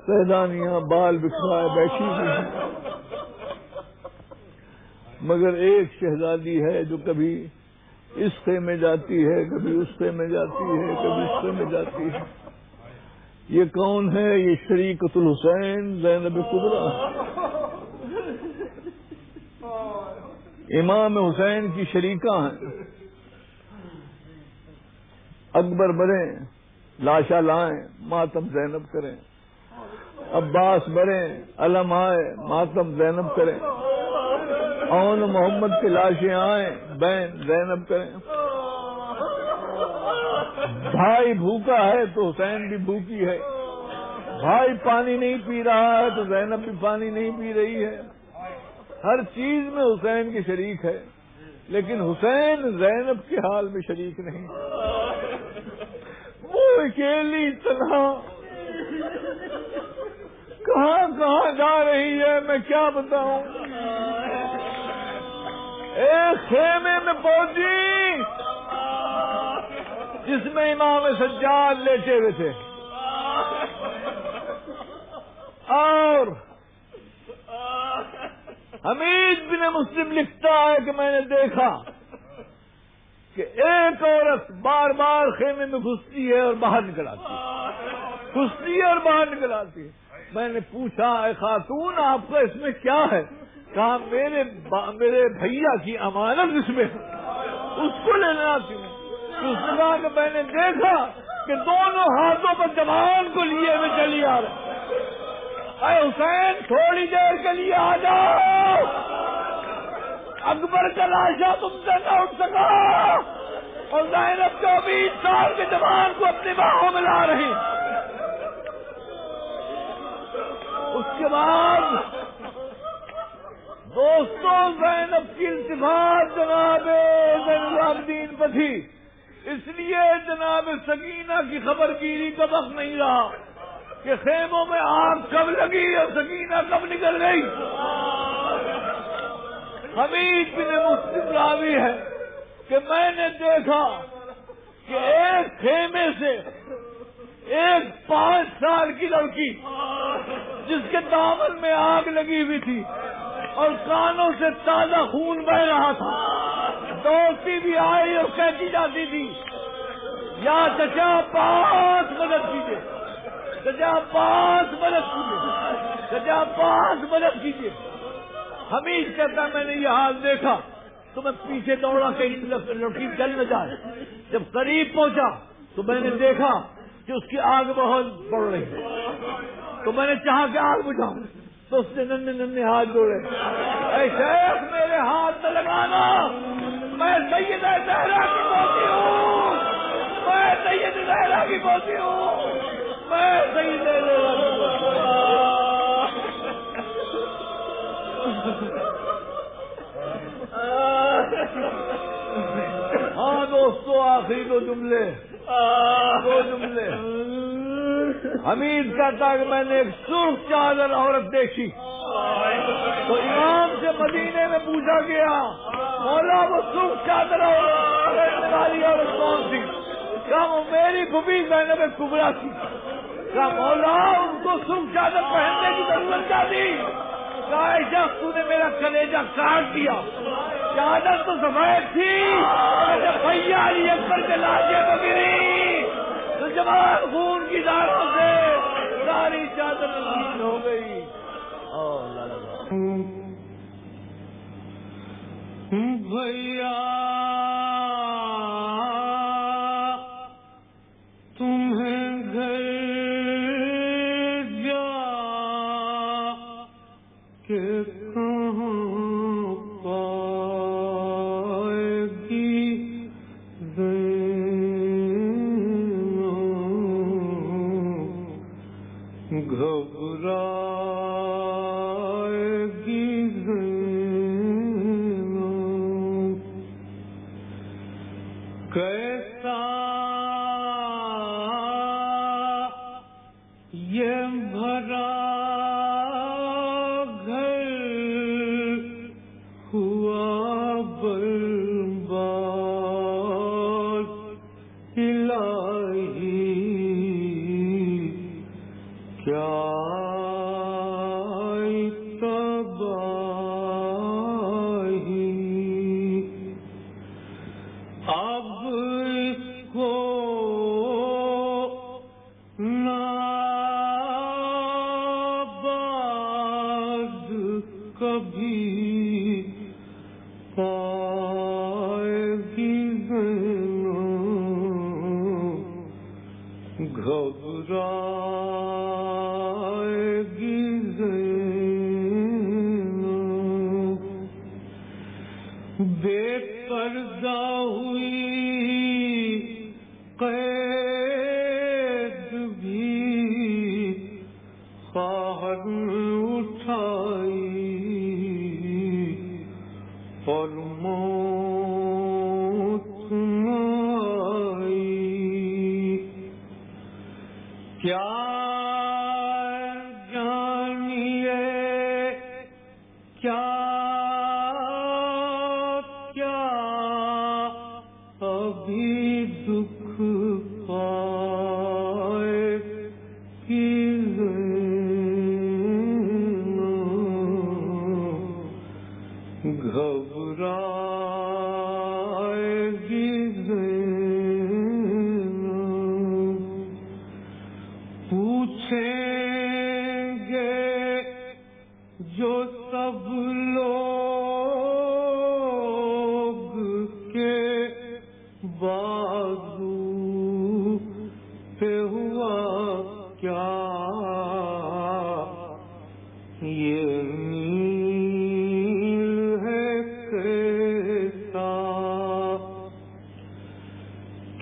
سیدانیاں بال بکھرائے بیٹھی ہوئی ہیں، مگر ایک شہزادی ہے جو کبھی اس خیمے جاتی ہے، کبھی اس خیمے جاتی ہے، کبھی اس خیمے جاتی ہے۔ یہ کون ہے؟ یہ شریکۃ الحسین زینب کبریٰ، امام حسین کی شریکہ ہیں۔ اکبر بریں لاشا لائیں ماتم زینب کریں، عباس بریں علم آئے ماتم زینب کریں، اون محمد کی لاشیں آئیں بین زینب کریں۔ بھائی بھوکا ہے تو حسین بھی بھوکی ہے، بھائی پانی نہیں پی رہا ہے تو زینب بھی پانی نہیں پی رہی ہے، ہر چیز میں حسین کی شریک ہے، لیکن حسین زینب کے حال میں شریک نہیں۔ وہ اکیلی تنہا کہاں کہاں جا رہی ہے میں کیا بتاؤں۔ ایک خیمے میں پہنچی جس میں امام سجاد لیٹے ہوئے تھے، اور حمید بن مسلم لکھتا ہے کہ میں نے دیکھا کہ ایک عورت بار بار خیمے میں گھستی ہے اور باہر نکل آتی ہے، گھستی ہے اور باہر نکل آتی ہے۔ میں نے پوچھا اے خاتون آپ کا اس میں کیا ہے؟ کہا میرے بھیا کی امانت اس میں اس کو لینا آتی ہوں۔ اس نے کہا کہ میں نے دیکھا کہ دونوں ہاتھوں پر جوان کو لیے ہوئے چلی آ رہے، اے حسین تھوڑی دیر کے لیے آ جاؤ، اکبر کا لاشا تم سے نہ اٹھ سکا، اور زینب 24 سال کے جوان کو اپنی باہوں میں لا رہی۔ اس کے بعد دوستوں زینب کی التفات جناب زین العابدین پر تھی، اس لیے جناب سکینہ کی خبر گیری کا وقت نہیں رہا کہ خیموں میں آگ کب لگی اور سکینہ کب نکل گئی۔ حمید بن مسلم راوی ہے کہ میں نے دیکھا کہ ایک خیمے سے ایک 5 سال کی لڑکی جس کے دامن میں آگ لگی ہوئی تھی اور کانوں سے تازہ خون بہ رہا تھا، دوڑتی بھی آئی اور کہتی جاتی تھی یا چچا پاس مدد کیجیے، چچا پاس مدد کیجیے، چچا پاس مدد کیجیے۔ حمید کہتا میں نے یہ حال دیکھا تو میں پیچھے دوڑا کہ لڑکی چل نہ جائے۔ جب قریب پہنچا تو میں نے دیکھا کہ اس کی آگ بہت بڑھ رہی ہے، تو میں نے چاہا کہ آگ بجھاؤں، تو اس نے ننھے ننھے ہاتھ جوڑے، اے شیخ میرے ہاتھ نہ لگانا، میں سیدہ زہرا کی پوتی ہوں، میں سید زہرا کی پوتی ہوں، میں سیدہ زہرا کی پوتی ہوں۔ ہاں دوستو، آخری دو جملے حمید کہتا کہ میں نے ایک سرخ چادر عورت دیکھی تو امام سے مدینے میں پوچھا گیا مولا وہ سرخ چادر عورت والی عورت کون تھی؟ کہا وہ میری پھوپھی زینب کبریٰ تھی۔ کہا مولا ان کو سرخ چادر پہننے کی ضرورت کیا تھی؟ کہا عائشہ تو نے میرا کلیجہ کاٹ دیا، چادر تو سفید تھی، جب بھیا علی اکبر کے لاشے کو گری تو جوان خون کی دھاروں سے ساری چادر نشین ہو گئی۔ بھیا تمہیں گھر جا کے کہاں پائے گی گھبرائے گی کیسا یہ بھرا گھر ہوا برباد الہی کیا گھبرائے گی زینب بے پردہ ہوئی قید بھی خواہر اٹھائی اور موت نہ آئی، کیا جانیے کیا کیا ابھی دکھ پائے کی زینب گھبرائے گی زینب پوچھیں گے جو سب لوگ کے بازو پہ ہوا کیا، یہ نیل ہے کیسا،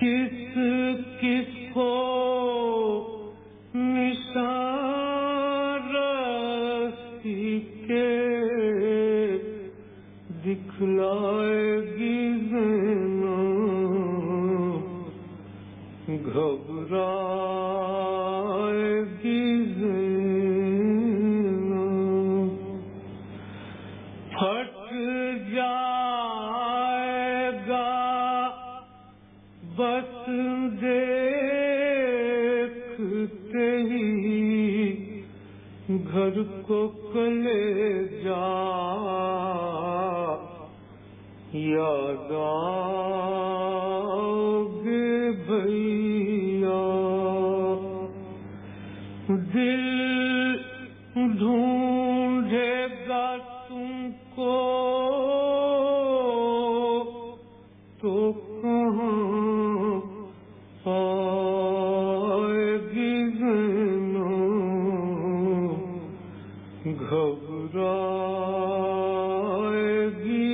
کس کس کو دکھلائے گی زینب گھبرائے گی زینب پھٹ جائے گا بس دیکھ لٹتے ہی گھر کو کلے جا یاد آؤگے بھیا دل ڈھونڈے گا تم کو تو کہاں آئے گی زینو گھبرائے گی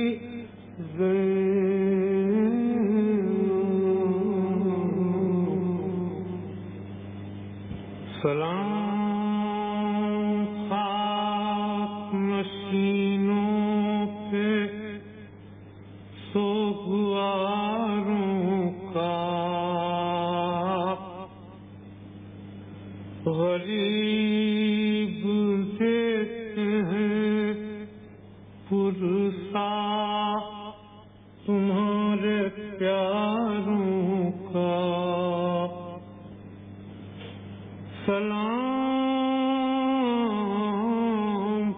سلام خاک نشینوں پہ سوگواروں کا غریب دیتے ہیں پرسا تمہارے پیاروں کا سلام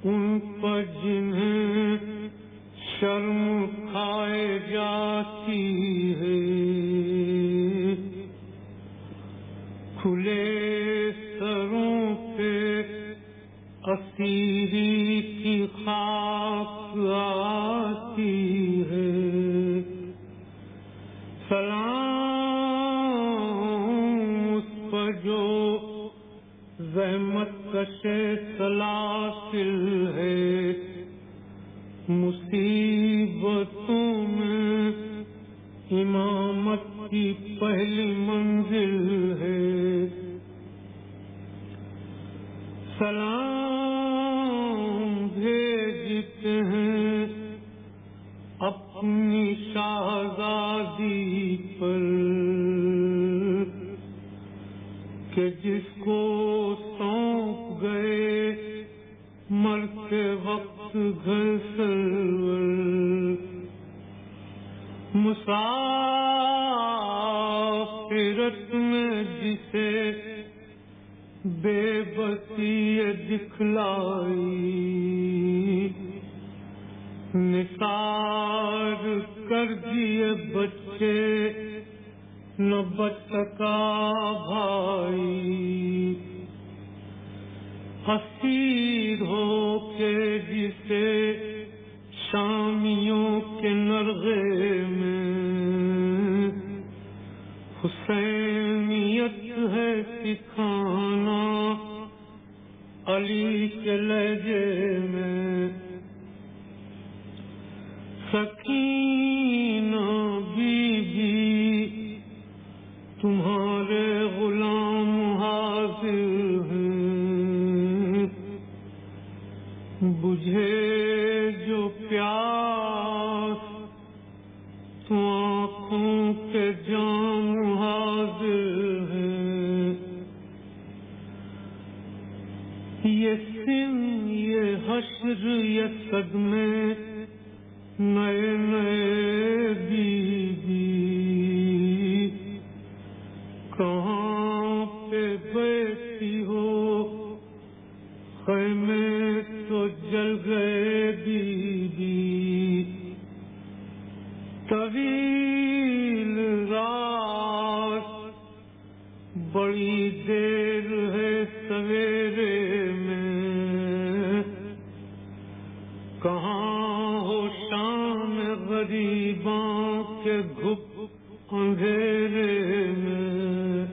ان پر جنہیں شرم کھائے جاتی ہے کھلے سروں پہ اسیری کی خاک آتی ہے سلام اس پر جو زحمت کشے سلاسل ہے مصیبتوں میں امامت کی پہلی منزل ہے سلام بھیجتے ہیں اپنی شہزادی پر کہ جس کو سونپ گئے مرتے وقت گھر سرور مسافرت میں جسے بے بسی دکھلائی نثار کر دیے بچے نہ بچ سکا بھائی اسیر ہو کے جسے شامیوں کے نرغے میں حسینیت ہے سکھانا علی کے لہجے میں سکینہ بی بی تمہارے غلام حاضر ہیں بجھے جو پیاس تو آنکھوں کے جام حاضر ہیں یہ سن یہ حشر یہ صدمے نئے نئے بی بی کہاں پہ بیٹھی ہو خیمے تو جل گئے بی بی طویل رات بڑی دیر ہے سویرے میں کہاں ہو شام غریباں کے گھپ اندھیرے میں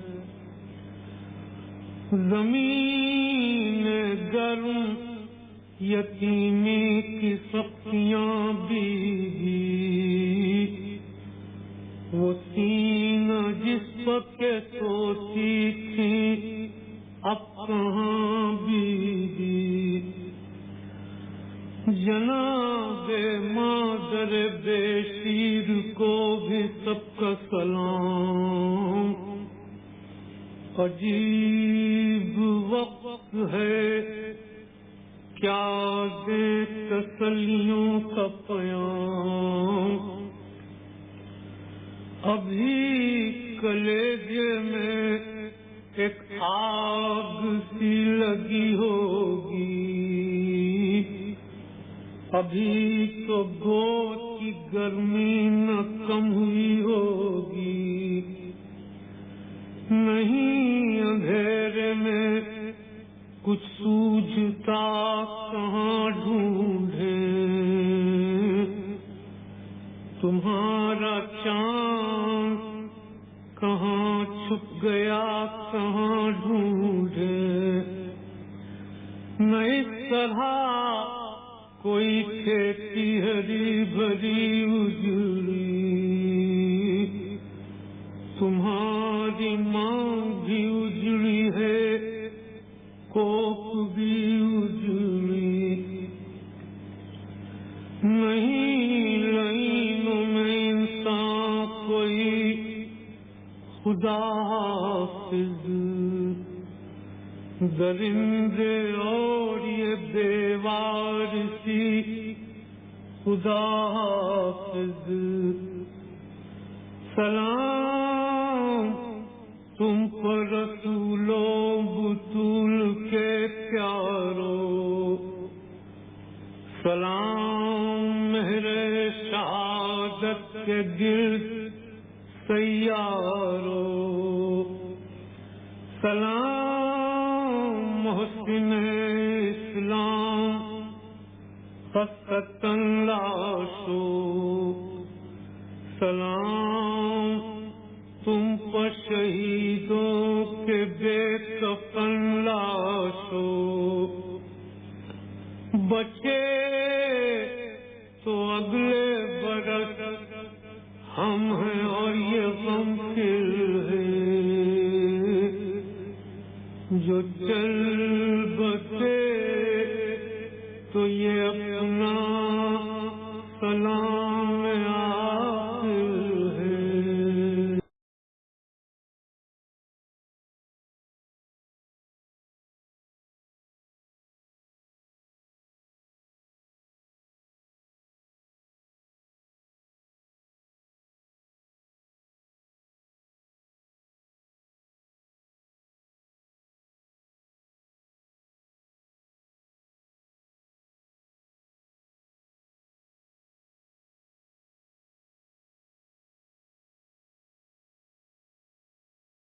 زمین گرم یتیمی کی سختیاں بھی وہ سینہ جس پر کے سوتی تھی اب کہاں بھی جناب مادر بے شیر کو بھی سب کا سلام عجیب وقت ہے کیا دے تسلیوں کا پیام ابھی کلیجے میں آگ سی لگی ہوگی، ابھی تو گود کی گرمی نہ کم ہوئی ہوگی، نہیں اندھیرے میں کچھ سوجھتا کہاں ڈھونڈے، تمہارا چاند کہاں چھپ گیا کہاں ڈھونڈے، نہ اس طرح کوئی کھیتی ہری بھری اجڑی، تمہاری ماں بھی اجڑی ہے کوپ بھی اجڑی، نہیں لائنوں میں انسان کوئی خدا حافظ، درندے اور یہ بے وارثی خدا حافظ، سلام تم پر رسولوں بطول کے پیارو، سلام مہر شہادت کے گرد سیارو، سلام محسن اسلام خستن لاشو، سلام تم پر شہیدوں کے بے کفن لاشو، بچے تو اگلے برس ہم ہیں اور یہ غم پھر ہے، جو چل بسے تو یہ اپنا سلام